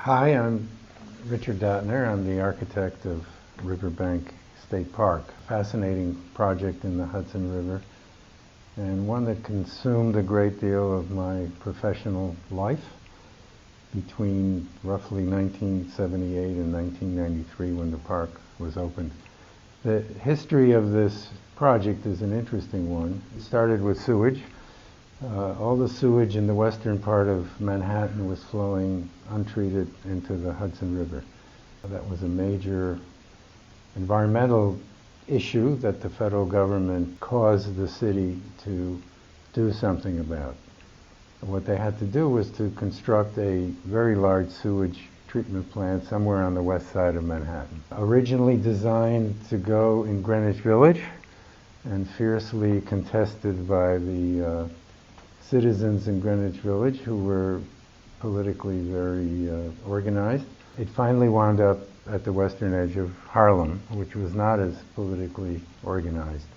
Hi, I'm Richard Dattner. I'm the architect of Riverbank State Park. Fascinating project in the Hudson River, and one that consumed a great deal of my professional life between roughly 1978 and 1993 when the park was opened. The history of this project is an interesting one. It started with sewage. All the sewage in the western part of Manhattan was flowing untreated into the Hudson River. That was a major environmental issue that the federal government caused the city to do something about. What they had to do was to construct a very large sewage treatment plant somewhere on the west side of Manhattan. Originally designed to go in Greenwich Village and fiercely contested by the citizens in Greenwich Village, who were politically very organized. It finally wound up at the western edge of Harlem, which was not as politically organized.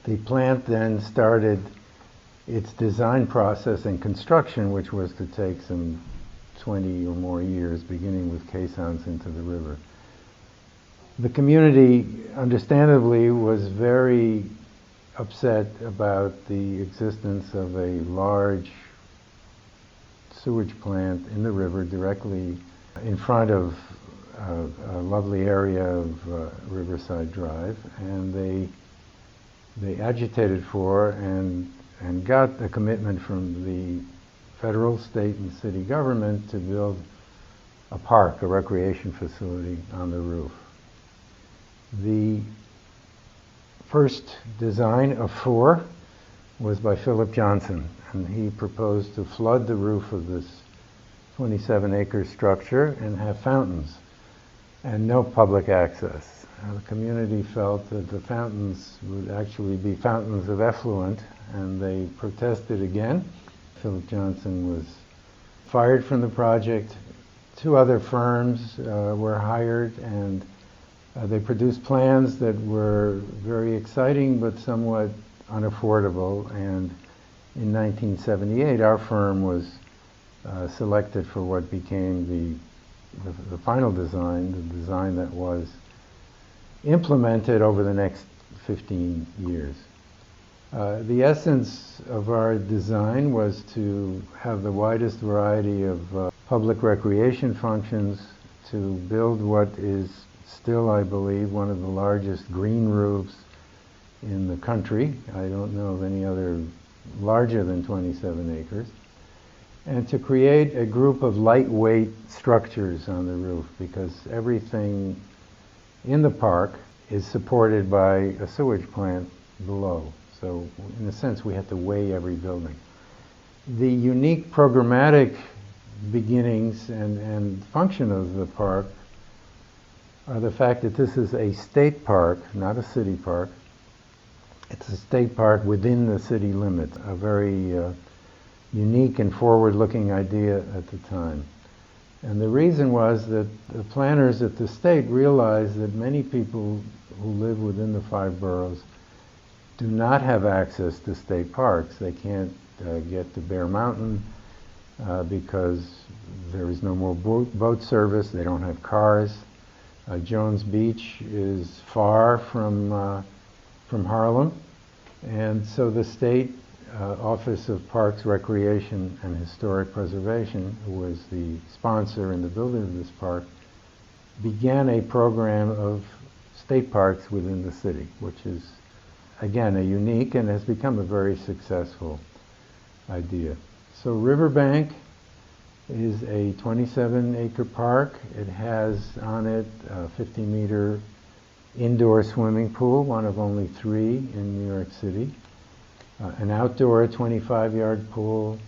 The plant then started its design process and construction, which was to take some 20 or more years, beginning with caissons into the river. The community, understandably, was very upset about the existence of a large sewage plant in the river directly in front of a lovely area of Riverside Drive, and they agitated for and got a commitment from the federal, state, and city government to build a park, a recreation facility on the roof. The first design of 4 was by Philip Johnson, and he proposed to flood the roof of this 27-acre structure and have fountains and no public access. The community felt that the fountains would actually be fountains of effluent, and they protested again. Philip Johnson was fired from the project. 2 other firms were hired, and they produced plans that were very exciting but somewhat unaffordable, and in 1978 our firm was selected for what became the final design, the design that was implemented over the next 15 years. The essence of our design was to have the widest variety of public recreation functions, to build what is still, I believe, one of the largest green roofs in the country. I don't know of any other larger than 27 acres. And to create a group of lightweight structures on the roof, because everything in the park is supported by a sewage plant below. So in a sense, we had to weigh every building. The unique programmatic beginnings and function of the park are the fact that this is a state park, not a city park. It's a state park within the city limits, a very unique and forward-looking idea at the time. And the reason was that the planners at the state realized that many people who live within the 5 boroughs do not have access to state parks. They can't get to Bear Mountain because there is no more boat service. They don't have cars. Jones Beach is far from Harlem, and so the state Office of Parks, Recreation, and Historic Preservation, who was the sponsor in the building of this park, began a program of state parks within the city, which is, again, a unique and has become a very successful idea. So Riverbank is a 27-acre park. It has on it a 50-meter indoor swimming pool, one of only 3 in New York City, an outdoor 25-yard pool,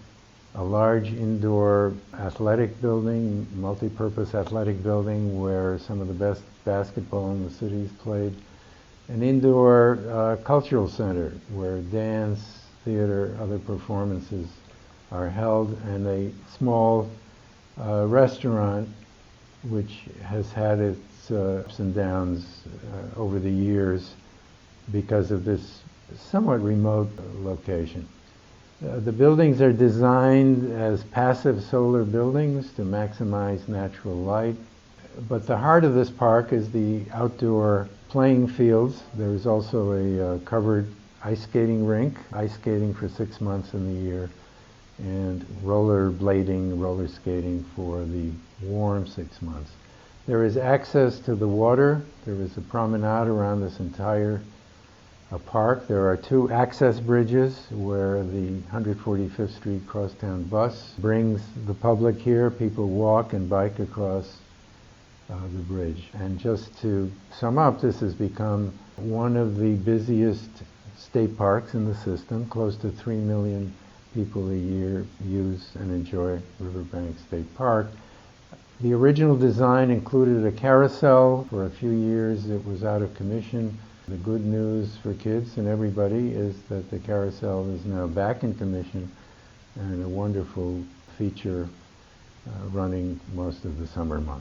a large indoor athletic building, multi-purpose athletic building where some of the best basketball in the city is played, an indoor cultural center where dance, theater, other performances are held, and a small restaurant which has had its ups and downs over the years because of this somewhat remote location. The buildings are designed as passive solar buildings to maximize natural light. But the heart of this park is the outdoor playing fields. There is also a covered ice skating rink, ice skating for 6 months in the year, and roller skating for the warm 6 months. There is access to the water. There is a promenade around this entire park. There are 2 access bridges where the 145th Street Crosstown bus brings the public here. People walk and bike across the bridge. And just to sum up, this has become one of the busiest state parks in the system. Close to 3 million people a year use and enjoy Riverbank State Park. The original design included a carousel. For a few years it was out of commission. The good news for kids and everybody is that the carousel is now back in commission and a wonderful feature running most of the summer months.